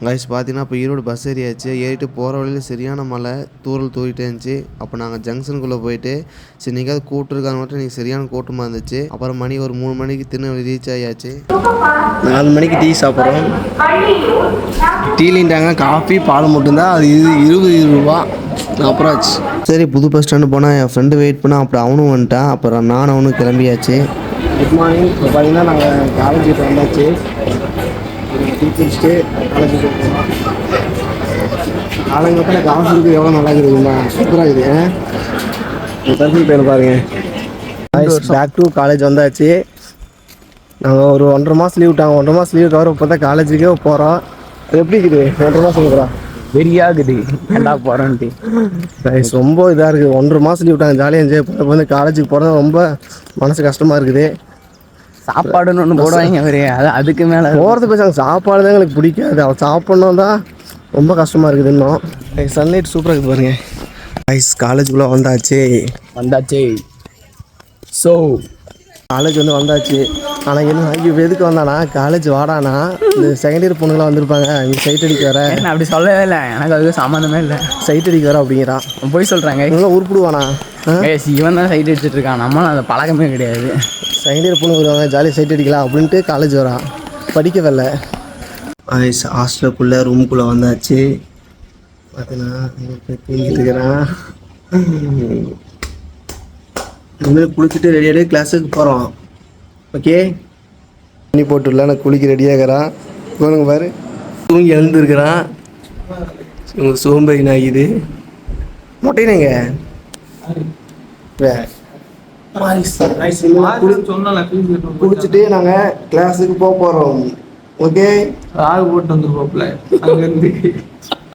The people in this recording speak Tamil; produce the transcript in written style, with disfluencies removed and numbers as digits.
கைஸ் பார்த்தீங்கன்னா இப்போ ஈரோடு பஸ் ஏறியாச்சு. ஏறிட்டு போகிற வழியில் சரியான மழை தூரல் தூரிட்டே இருந்துச்சு. அப்போ நாங்கள் ஜங்ஷனுக்குள்ளே போயிட்டு சரி நீங்காவது கூப்பிட்டுருக்காங்க மட்டும் நீங்கள் சரியான கூட்டமாக இருந்துச்சு. அப்புறம் மணி ஒரு 3 மணிக்கு திருநெல்வேலி ரீச் ஆகியாச்சு. 4 மணிக்கு டீ சாப்பிட்றோம். டீலின்ட்டாங்க காஃபி பால் மட்டும்தான். அது 20 ரூபா. அப்புறம் ஆச்சு சரி புது பஸ் ஸ்டாண்டு போனால் என் ஃப்ரெண்டு வெயிட் பண்ணால் அப்புறம் அவனும் வந்துட்டான். அப்புறம் நானும் அவனும் கிளம்பியாச்சு. Good morning. இப்போ பார்த்தீங்கன்னா நாங்கள் காலேஜுக்கு வந்தாச்சு. டீச்சர்ஸ்ட்டு காலேஜுக்கு போகலாம். காலங்கத்தில் காசு இருக்குது எவ்வளோ நல்லா இருக்குதுங்களா, சூப்பராக இருக்குது. சர்க்கிள் பேர் பாருங்கள். பேக் டு காலேஜ் வந்தாச்சு. நாங்கள் ஒரு 1.5 மாதம் லீவ் விட்டாங்க. 1.5 மாதம் லீவ் கவர் இப்போ தான் காலேஜுக்கே போகிறோம். அது எப்படி இருக்குது 1.5 மாதம் இருக்கிறோம் வெறியாகுது நல்லா போகிறோன்ட்டு. ரொம்ப இதாக இருக்குது. 1.5 மாதம் லீவ் விட்டாங்க. ஜாலியாக என்ஜாய் பண்ண வந்து காலேஜுக்கு போகிறது ரொம்ப மனசு கஷ்டமாக இருக்குது. சாப்பாடுன்னு ஒன்று போடுவாங்க அவரு, அதுக்கு மேலே போகிறது பேசாங்க. சாப்பாடு தான் எங்களுக்கு பிடிக்காது. அவள் சாப்பிட்ணும் தான் ரொம்ப கஷ்டமாக இருக்குது. இன்னும் சன்லைட் சூப்பராக இருக்குது பாருங்கள். ஐஸ் காலேஜுக்குள்ளே வந்தாச்சு. ஸோ காலேஜ் வந்தாச்சு. ஆனால் என்ன இப்போ எதுக்கு வந்தானா, காலேஜ் வாடானா இந்த செகண்ட் இயர் பொண்ணுங்களாம் வந்திருப்பாங்க. நீ சைட் அடிக்க வர. நான் அப்படி சொல்லவே இல்லை, எனக்கு அதுக்கு சம்மந்தமே இல்லை. சைட் அடிக்க வர அப்படிங்கிறான். போய் சொல்கிறாங்க இவங்களாம் உருப்பிடுவானா. இவன் தான் சைட் அடிச்சுட்டு இருக்கான். நம்மளும் அந்த பழக்கமே கிடையாது. செகண்ட் இயர் பொண்ணு வருவாங்க, ஜாலியாக சைட் அடிக்கலாம் அப்படின்ட்டு காலேஜ் வரான். படிக்கவில்லை. ஐஸ் ஹாஸ்டலுக்குள்ளே ரூமுக்குள்ளே வந்தாச்சு. பார்த்தீங்கன்னா தூங்கிட்டு இருக்கிறான். இனிமேல் குளிச்சுட்டு ரெடியாகி கிளாஸுக்கு போகிறோம். ஓகே தண்ணி போட்டுடல. நான் குளிக்க ரெடியாகிறான். போனுங்க பாரு, தூங்கி எழுந்துருக்கிறான். உங்களுக்கு சோம்பேறி நாகிது மொட்டைனங்க. குளிச்சுட்டு நாங்கள் கிளாஸுக்கு போகிறோம். ஓகே ஆகு போட்டு வந்துருப்போம்ல அங்கேருந்து.